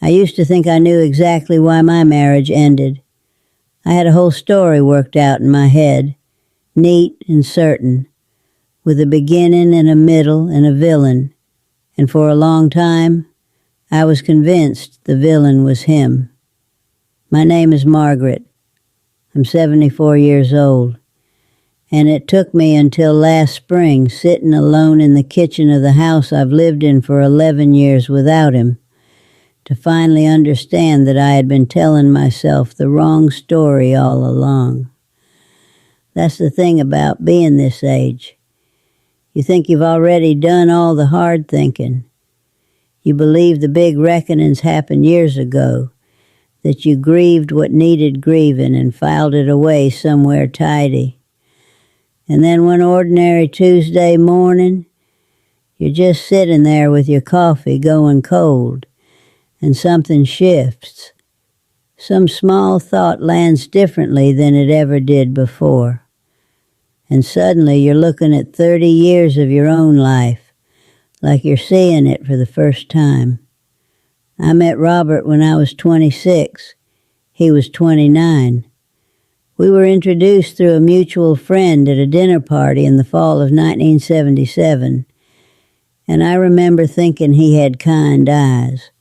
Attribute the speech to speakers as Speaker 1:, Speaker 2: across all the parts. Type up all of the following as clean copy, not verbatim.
Speaker 1: I used to think I knew exactly why my marriage ended. I had a whole story worked out in my head, neat and certain, with a beginning and a middle and a villain, and for a long time, I was convinced the villain was him. My name is Margaret. I'm 74 years old, and it took me until last spring, sitting alone in the kitchen of the house I've lived in for 11 years without him, to finally understand that I had been telling myself the wrong story all along. That's the thing about being this age. You think you've already done all the hard thinking. You believe the big reckonings happened years ago, that you grieved what needed grieving and filed it away somewhere tidy. And then one ordinary Tuesday morning, you're just sitting there with your coffee going cold, and something shifts. Some small thought lands differently than it ever did before. And suddenly you're looking at 30 years of your own life, like you're seeing it for the first time. I met Robert when I was 26. He was 29. We were introduced through a mutual friend at a dinner party in the fall of 1977, and I remember thinking he had kind eyes.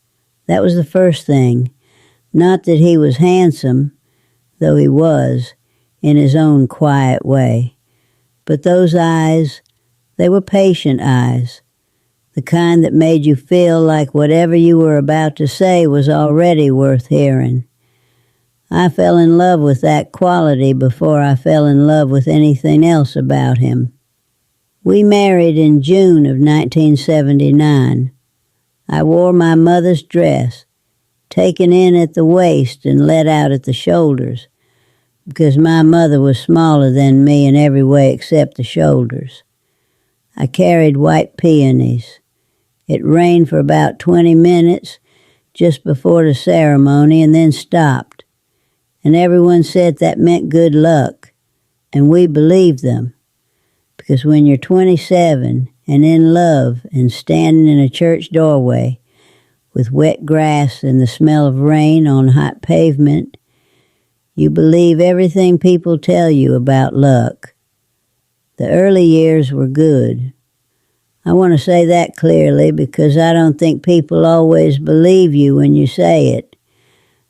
Speaker 1: That was the first thing. Not that he was handsome, though he was, in his own quiet way. But those eyes, they were patient eyes, the kind that made you feel like whatever you were about to say was already worth hearing. I fell in love with that quality before I fell in love with anything else about him. We married in June of 1979. I wore my mother's dress, taken in at the waist and let out at the shoulders, because my mother was smaller than me in every way except the shoulders. I carried white peonies. It rained for about 20 minutes just before the ceremony and then stopped. And everyone said that meant good luck, and we believed them. Because when you're 27 and in love and standing in a church doorway with wet grass and the smell of rain on hot pavement, you believe everything people tell you about luck. The early years were good. I want to say that clearly because I don't think people always believe you when you say it.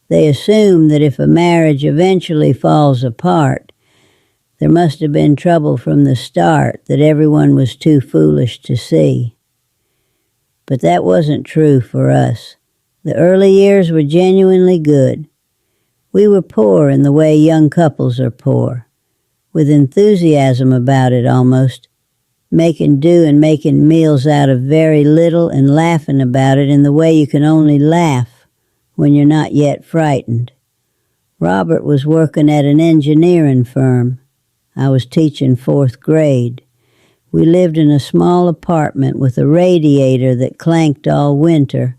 Speaker 1: They assume that if a marriage eventually falls apart, there must have been trouble from the start that everyone was too foolish to see. But that wasn't true for us. The early years were genuinely good. We were poor in the way young couples are poor, with enthusiasm about it almost, making do and making meals out of very little and laughing about it in the way you can only laugh when you're not yet frightened. Robert was working at an engineering firm. I was teaching 4th grade. We lived in a small apartment with a radiator that clanked all winter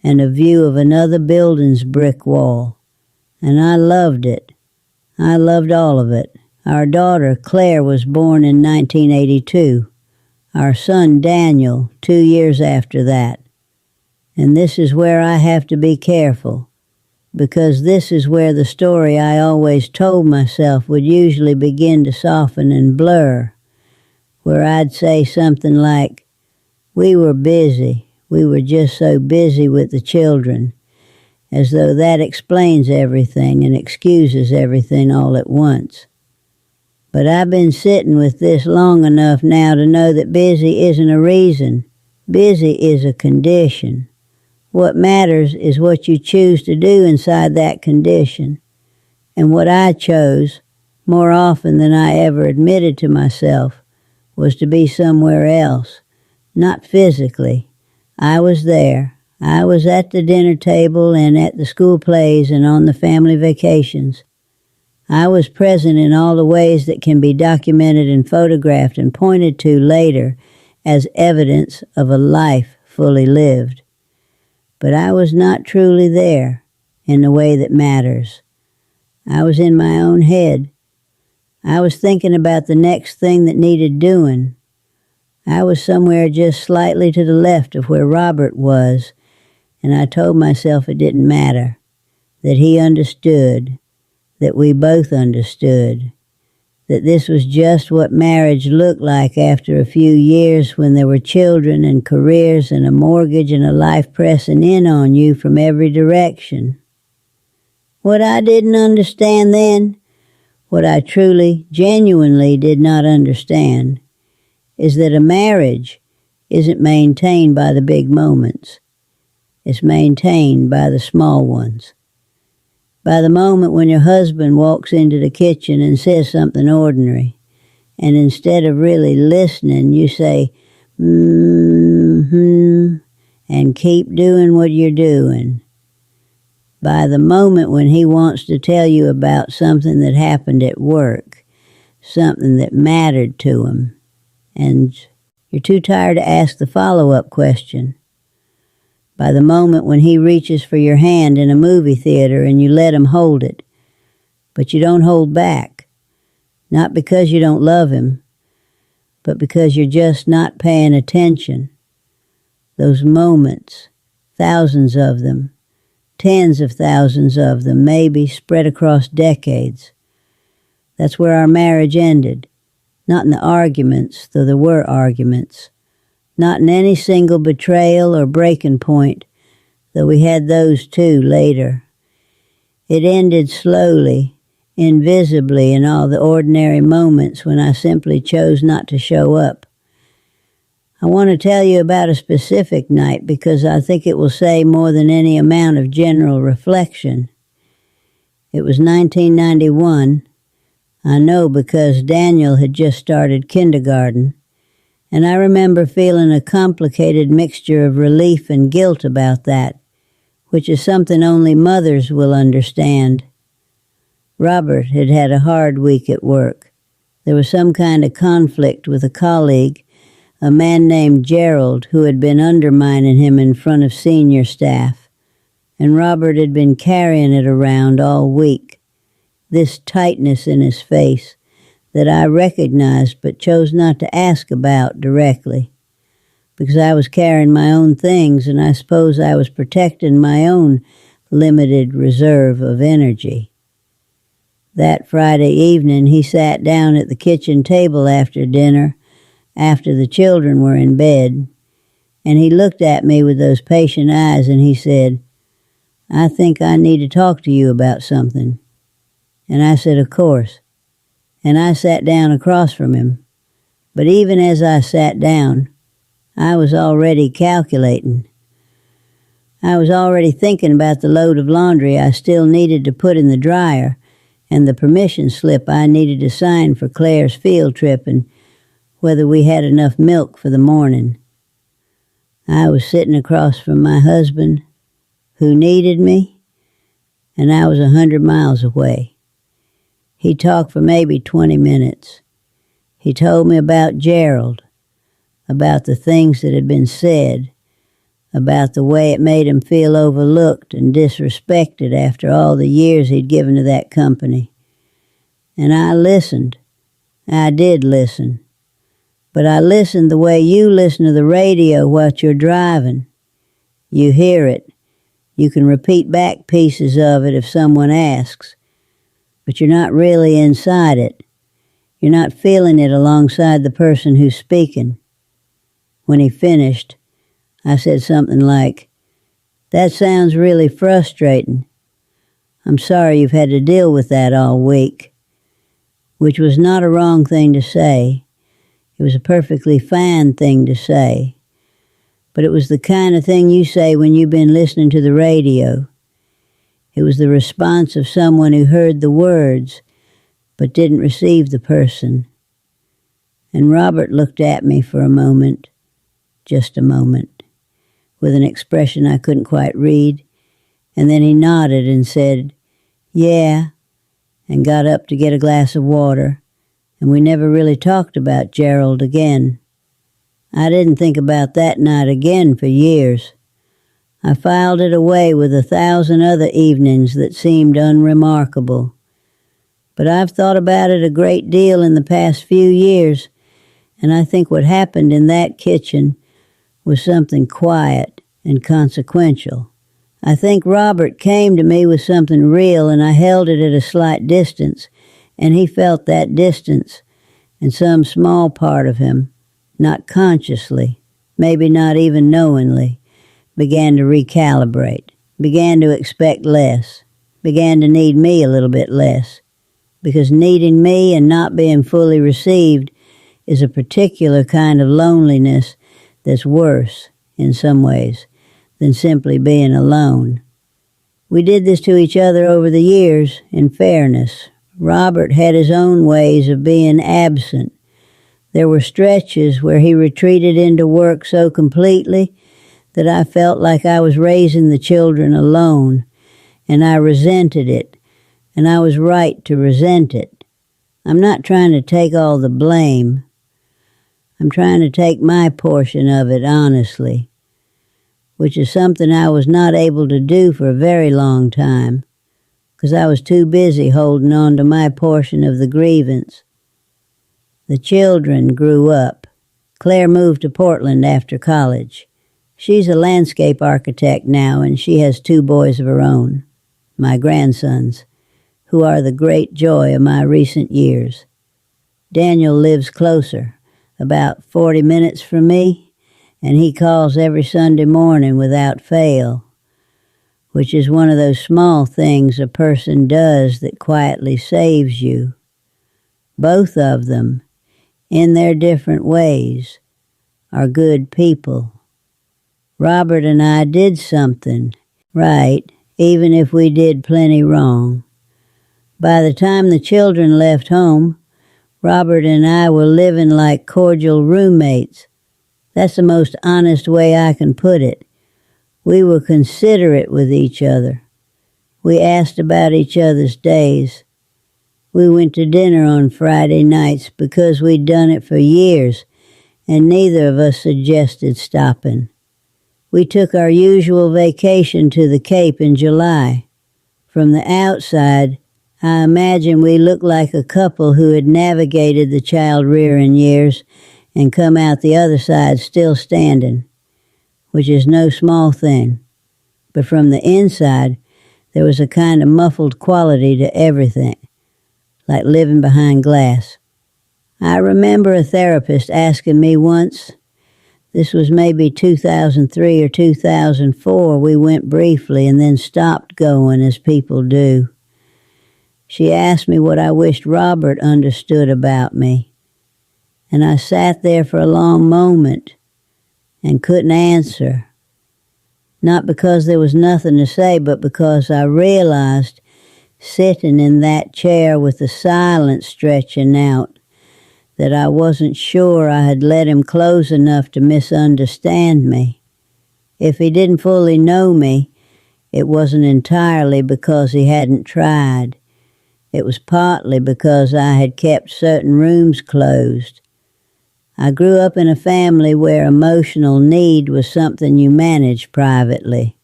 Speaker 1: and a view of another building's brick wall. And I loved it. I loved all of it. Our daughter, Claire, was born in 1982. Our son, Daniel, 2 years after that. And this is where I have to be careful, because this is where the story I always told myself would usually begin to soften and blur, where I'd say something like, "We were busy. We were just so busy with the children," as though that explains everything and excuses everything all at once. But I've been sitting with this long enough now to know that busy isn't a reason. Busy is a condition. What matters is what you choose to do inside that condition. And what I chose, more often than I ever admitted to myself, was to be somewhere else. Not physically. I was there. I was at the dinner table and at the school plays and on the family vacations. I was present in all the ways that can be documented and photographed and pointed to later as evidence of a life fully lived. But I was not truly there in the way that matters. I was in my own head. I was thinking about the next thing that needed doing. I was somewhere just slightly to the left of where Robert was, and I told myself it didn't matter, that he understood, that we both understood, that this was just what marriage looked like after a few years when there were children and careers and a mortgage and a life pressing in on you from every direction. What I didn't understand then, what I truly, genuinely did not understand, is that a marriage isn't maintained by the big moments. It's maintained by the small ones. By the moment when your husband walks into the kitchen and says something ordinary, and instead of really listening, you say, mm-hmm, and keep doing what you're doing. By the moment when he wants to tell you about something that happened at work, something that mattered to him, and you're too tired to ask the follow-up question. By the moment when he reaches for your hand in a movie theater and you let him hold it, but you don't hold back, not because you don't love him, but because you're just not paying attention. Those moments, thousands of them, tens of thousands of them, maybe spread across decades. That's where our marriage ended. Not in the arguments, though there were arguments. Not in any single betrayal or breaking point, though we had those too later. It ended slowly, invisibly, in all the ordinary moments when I simply chose not to show up. I want to tell you about a specific night because I think it will say more than any amount of general reflection. It was 1991. I know because Daniel had just started kindergarten, and I remember feeling a complicated mixture of relief and guilt about that, which is something only mothers will understand. Robert had had a hard week at work. There was some kind of conflict with a colleague, a man named Gerald, who had been undermining him in front of senior staff, and Robert had been carrying it around all week. This tightness in his face that I recognized but chose not to ask about directly, because I was carrying my own things and I suppose I was protecting my own limited reserve of energy. That Friday evening he sat down at the kitchen table after dinner, after the children were in bed, and he looked at me with those patient eyes and he said, "I think I need to talk to you about something." And I said, "Of course." And I sat down across from him. But even as I sat down, I was already calculating. I was already thinking about the load of laundry I still needed to put in the dryer and the permission slip I needed to sign for Claire's field trip and whether we had enough milk for the morning. I was sitting across from my husband, who needed me, and I was 100 miles away. He talked for maybe 20 minutes. He told me about Gerald, about the things that had been said, about the way it made him feel overlooked and disrespected after all the years he'd given to that company. And I listened. I did listen. But I listened the way you listen to the radio while you're driving. You hear it. You can repeat back pieces of it if someone asks. But you're not really inside it. You're not feeling it alongside the person who's speaking. When he finished, I said something like, "That sounds really frustrating. I'm sorry you've had to deal with that all week," which was not a wrong thing to say. It was a perfectly fine thing to say. But it was the kind of thing you say when you've been listening to the radio. It was the response of someone who heard the words but didn't receive the person. And Robert looked at me for a moment, just a moment, with an expression I couldn't quite read, and then he nodded and said, "Yeah," and got up to get a glass of water, and we never really talked about Gerald again. I didn't think about that night again for years. I filed it away with 1,000 other evenings that seemed unremarkable. But I've thought about it a great deal in the past few years, and I think what happened in that kitchen was something quiet, and consequential. I think Robert came to me with something real, and I held it at a slight distance, and he felt that distance, and some small part of him, not consciously, maybe not even knowingly, began to recalibrate, began to expect less, began to need me a little bit less, because needing me and not being fully received is a particular kind of loneliness that's worse, in some ways, than simply being alone. We did this to each other over the years, in fairness. Robert had his own ways of being absent. There were stretches where he retreated into work so completely that I felt like I was raising the children alone, and I resented it, and I was right to resent it. I'm not trying to take all the blame. I'm trying to take my portion of it honestly, which is something I was not able to do for a very long time, because I was too busy holding on to my portion of the grievance. The children grew up. Claire moved to Portland after college. She's a landscape architect now, and she has 2 boys of her own, my grandsons, who are the great joy of my recent years. Daniel lives closer, about 40 minutes from me, and he calls every Sunday morning without fail, which is one of those small things a person does that quietly saves you. Both of them, in their different ways, are good people. Robert and I did something right, even if we did plenty wrong. By the time the children left home, Robert and I were living like cordial roommates. That's the most honest way I can put it. We were considerate with each other. We asked about each other's days. We went to dinner on Friday nights because we'd done it for years, and neither of us suggested stopping. We took our usual vacation to the Cape in July. From the outside, I imagine we looked like a couple who had navigated the child-rearing years and come out the other side still standing, which is no small thing. But from the inside, there was a kind of muffled quality to everything, like living behind glass. I remember a therapist asking me once, this was maybe 2003 or 2004, we went briefly and then stopped going as people do. She asked me what I wished Robert understood about me. And I sat there for a long moment and couldn't answer. Not because there was nothing to say, but because I realized, sitting in that chair with the silence stretching out, that I wasn't sure I had let him close enough to misunderstand me. If he didn't fully know me, it wasn't entirely because he hadn't tried. It was partly because I had kept certain rooms closed. I grew up in a family where emotional need was something you managed privately.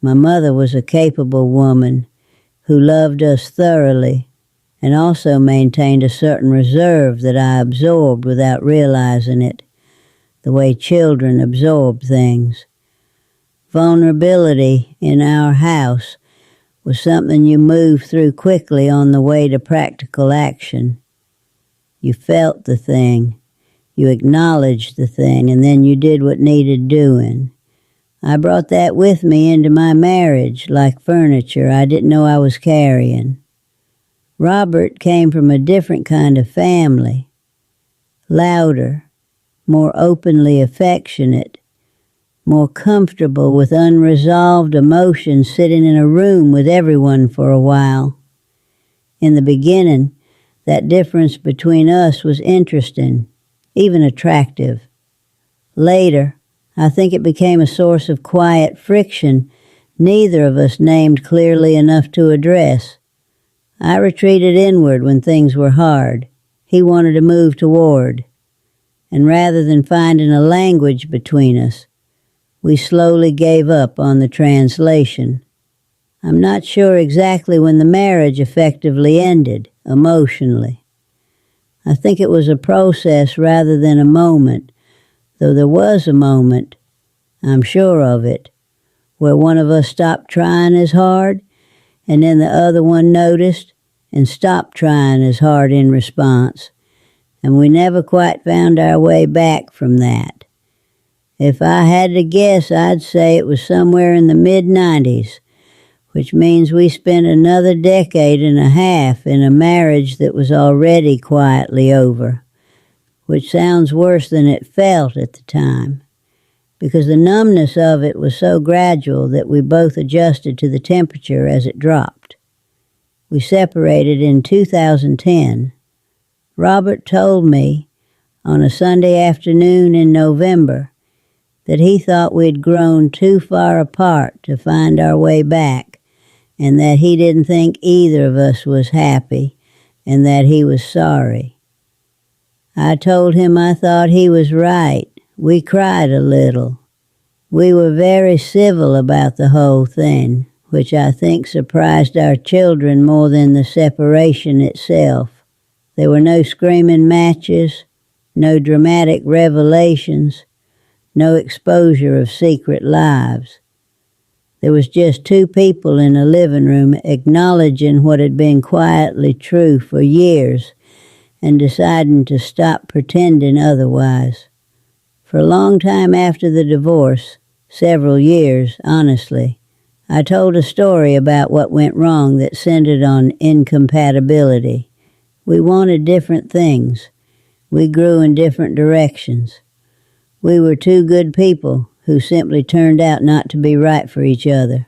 Speaker 1: My mother was a capable woman who loved us thoroughly and also maintained a certain reserve that I absorbed without realizing it, the way children absorb things. Vulnerability in our house was something you moved through quickly on the way to practical action. You felt the thing. You acknowledged the thing, and then you did what needed doing. I brought that with me into my marriage, like furniture I didn't know I was carrying. Robert came from a different kind of family, louder, more openly affectionate, more comfortable with unresolved emotions sitting in a room with everyone for a while. In the beginning, that difference between us was interesting, even attractive. Later, I think it became a source of quiet friction neither of us named clearly enough to address. I retreated inward when things were hard. He wanted to move toward. And rather than finding a language between us, we slowly gave up on the translation. I'm not sure exactly when the marriage effectively ended, emotionally. I think it was a process rather than a moment, though there was a moment. I'm sure of it, where one of us stopped trying as hard, and then the other one noticed and stopped trying as hard in response, and we never quite found our way back from that. If I had to guess, I'd say it was somewhere in the mid-90s, which means we spent another decade and a half in a marriage that was already quietly over, which sounds worse than it felt at the time, because the numbness of it was so gradual that we both adjusted to the temperature as it dropped. We separated in 2010. Robert told me on a Sunday afternoon in November that he thought we'd grown too far apart to find our way back, and that he didn't think either of us was happy, and that he was sorry. I told him I thought he was right. We cried a little. We were very civil about the whole thing, which I think surprised our children more than the separation itself. There were no screaming matches, no dramatic revelations, no exposure of secret lives. There was just two people in a living room acknowledging what had been quietly true for years and deciding to stop pretending otherwise. For a long time after the divorce, several years, honestly, I told a story about what went wrong that centered on incompatibility. We wanted different things. We grew in different directions. We were two good people who simply turned out not to be right for each other.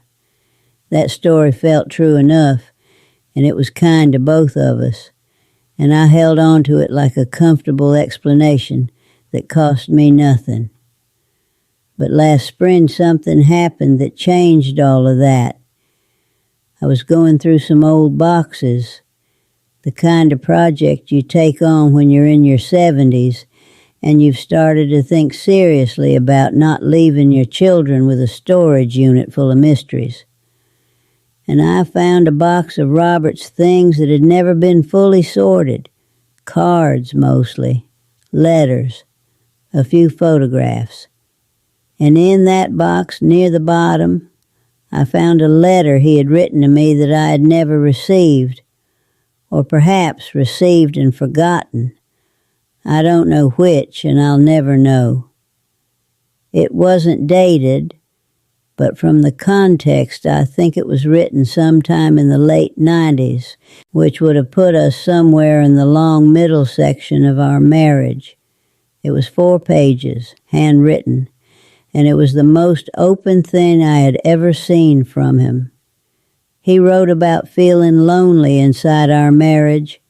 Speaker 1: That story felt true enough, and it was kind to both of us, and I held on to it like a comfortable explanation that cost me nothing. But last spring something happened that changed all of that. I was going through some old boxes, the kind of project you take on when you're in your 70s and you've started to think seriously about not leaving your children with a storage unit full of mysteries. And I found a box of Robert's things that had never been fully sorted. Cards mostly, letters, a few photographs. And in that box near the bottom, I found a letter he had written to me that I had never received, or perhaps received and forgotten. I don't know which, and I'll never know. It wasn't dated, but from the context, I think it was written sometime in the late 90s, which would have put us somewhere in the long middle section of our marriage. It was 4 pages, handwritten, and it was the most open thing I had ever seen from him. He wrote about feeling lonely inside our marriage,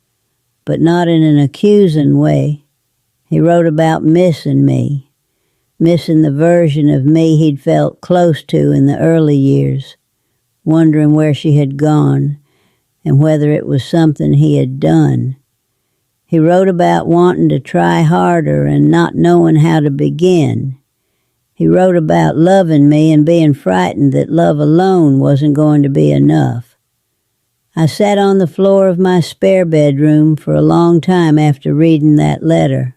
Speaker 1: but not in an accusing way. He wrote about missing me, missing the version of me he'd felt close to in the early years, wondering where she had gone and whether it was something he had done. He wrote about wanting to try harder and not knowing how to begin. He wrote about loving me and being frightened that love alone wasn't going to be enough. I sat on the floor of my spare bedroom for a long time after reading that letter.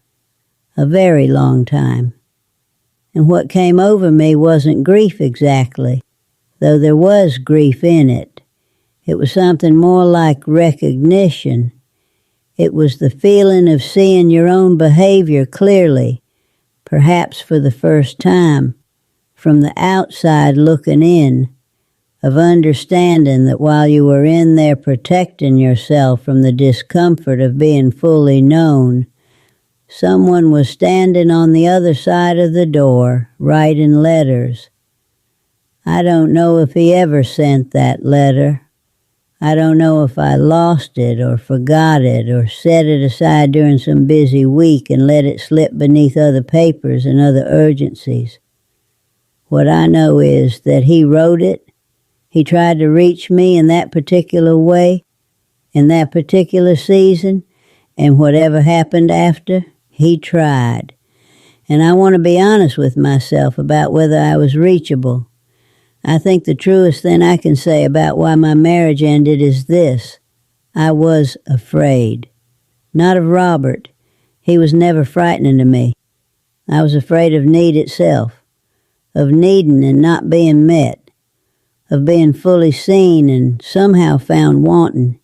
Speaker 1: A very long time. And what came over me wasn't grief exactly, though there was grief in it. It was something more like recognition. It was the feeling of seeing your own behavior clearly, perhaps for the first time, from the outside looking in, of understanding that while you were in there protecting yourself from the discomfort of being fully known, someone was standing on the other side of the door, writing letters. I don't know if he ever sent that letter. I don't know if I lost it or forgot it or set it aside during some busy week and let it slip beneath other papers and other urgencies. What I know is that he wrote it. He tried to reach me in that particular way, in that particular season, and whatever happened after, he tried. And I want to be honest with myself about whether I was reachable. I think the truest thing I can say about why my marriage ended is this. I was afraid. Not of Robert. He was never frightening to me. I was afraid of need itself. of needing and not being met, of being fully seen and somehow found wanting.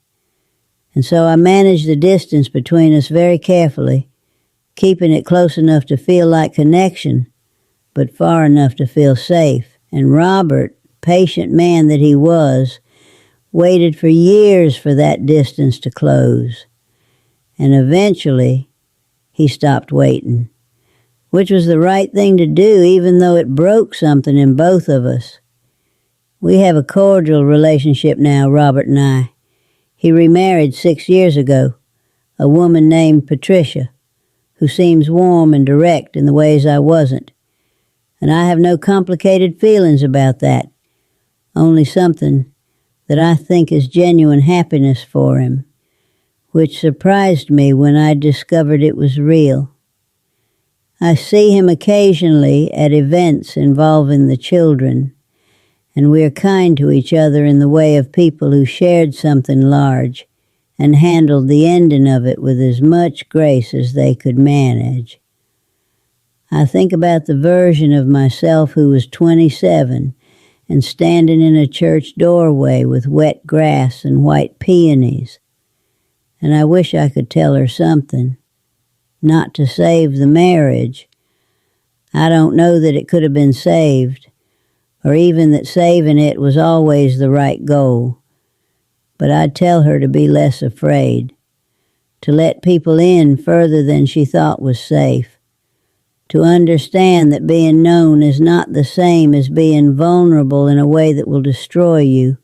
Speaker 1: And so I managed the distance between us very carefully, keeping it close enough to feel like connection, but far enough to feel safe. And Robert, patient man that he was, waited for years for that distance to close. And eventually, he stopped waiting, which was the right thing to do, even though it broke something in both of us. We have a cordial relationship now, Robert and I. He remarried 6 years ago, a woman named Patricia, who seems warm and direct in the ways I wasn't. And I have no complicated feelings about that, only something that I think is genuine happiness for him, which surprised me when I discovered it was real. I see him occasionally at events involving the children, and we are kind to each other in the way of people who shared something large and handled the ending of it with as much grace as they could manage. I think about the version of myself who was 27 and standing in a church doorway with wet grass and white peonies, and I wish I could tell her something, not to save the marriage. I don't know that it could have been saved, or even that saving it was always the right goal. But I'd tell her to be less afraid, to let people in further than she thought was safe, to understand that being known is not the same as being vulnerable in a way that will destroy you,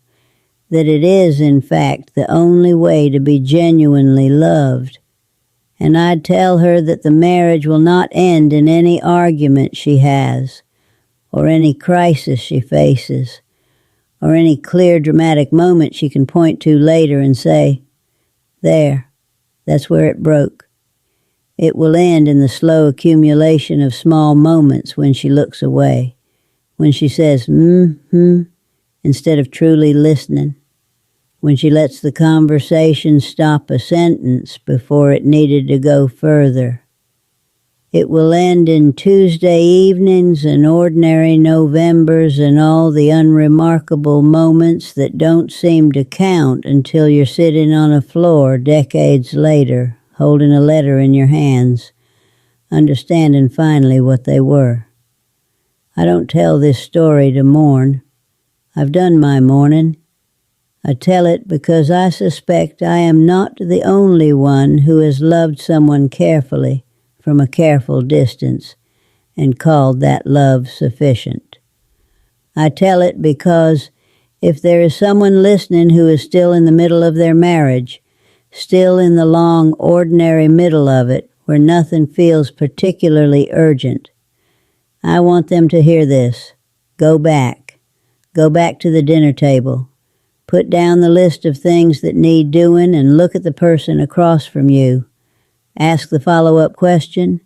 Speaker 1: that it is, in fact, the only way to be genuinely loved. And I'd tell her that the marriage will not end in any argument she has, or any crisis she faces, or any clear dramatic moment she can point to later and say, "There, that's where it broke." It will end in the slow accumulation of small moments when she looks away, when she says, instead of truly listening, when she lets the conversation stop a sentence before it needed to go further. It will end in Tuesday evenings and ordinary Novembers and all the unremarkable moments that don't seem to count until you're sitting on a floor decades later, holding a letter in your hands, understanding finally what they were. I don't tell this story to mourn. I've done my mourning. I tell it because I suspect I am not the only one who has loved someone carefully, from a careful distance, and called that love sufficient. I tell it because if there is someone listening who is still in the middle of their marriage, still in the long, ordinary middle of it, where nothing feels particularly urgent, I want them to hear this. Go back. Go back to the dinner table. Put down the list of things that need doing and look at the person across from you. Ask the follow-up question.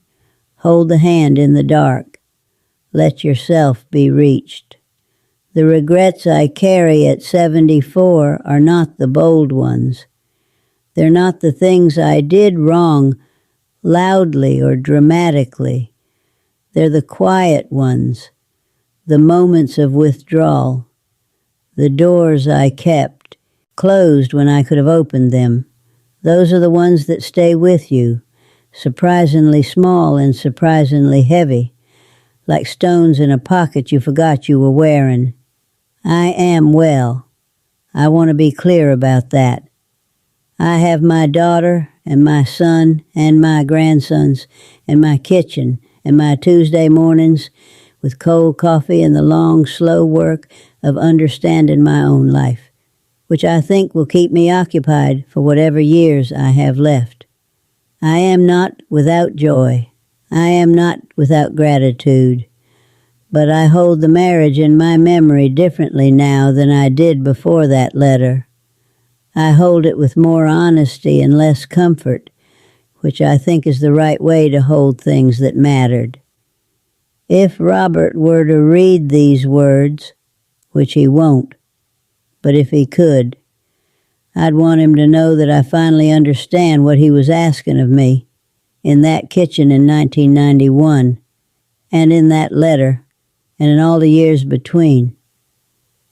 Speaker 1: Hold the hand in the dark. Let yourself be reached. The regrets I carry at 74 are not the bold ones. They're not the things I did wrong loudly or dramatically. They're the quiet ones, the moments of withdrawal, the doors I kept, closed when I could have opened them. Those are the ones that stay with you, surprisingly small and surprisingly heavy, like stones in a pocket you forgot you were wearing. I am well. I want to be clear about that. I have my daughter and my son and my grandsons and my kitchen and my Tuesday mornings with cold coffee and the long, slow work of understanding my own life, which I think will keep me occupied for whatever years I have left. I am not without joy. I am not without gratitude. But I hold the marriage in my memory differently now than I did before that letter. I hold it with more honesty and less comfort, which I think is the right way to hold things that mattered. If Robert were to read these words, which he won't, but if he could, I'd want him to know that I finally understand what he was asking of me in that kitchen in 1991, and in that letter, and in all the years between.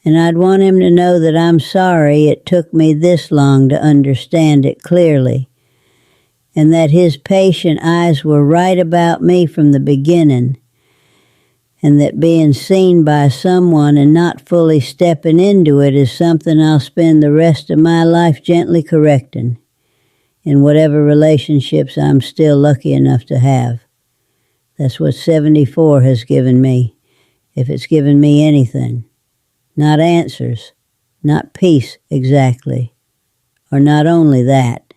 Speaker 1: And I'd want him to know that I'm sorry it took me this long to understand it clearly, and that his patient eyes were right about me from the beginning, and that being seen by someone and not fully stepping into it is something I'll spend the rest of my life gently correcting in whatever relationships I'm still lucky enough to have. That's what 74 has given me, if it's given me anything. Not answers, not peace exactly, or not only that,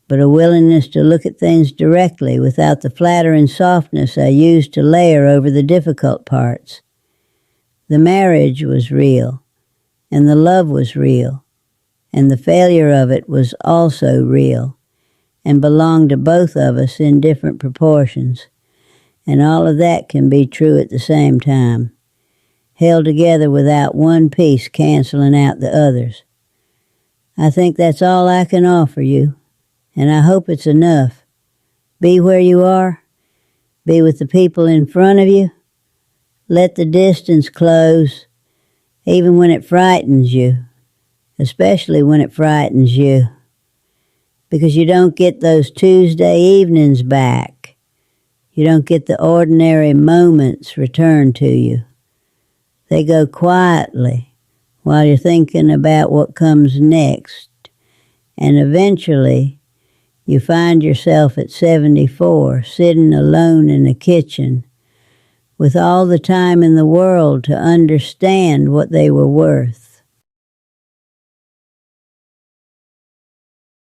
Speaker 1: but a willingness to look at things directly without the flattering softness I used to layer over the difficult parts. The marriage was real, and the love was real, and the failure of it was also real, and belonged to both of us in different proportions, and all of that can be true at the same time, held together without one piece canceling out the others. I think that's all I can offer you, and I hope it's enough. Be where you are. Be with the people in front of you. Let the distance close, even when it frightens you, especially when it frightens you, because you don't get those Tuesday evenings back. You don't get the ordinary moments returned to you. They go quietly while you're thinking about what comes next, and eventually you find yourself at 74 sitting alone in the kitchen with all the time in the world to understand what they were worth.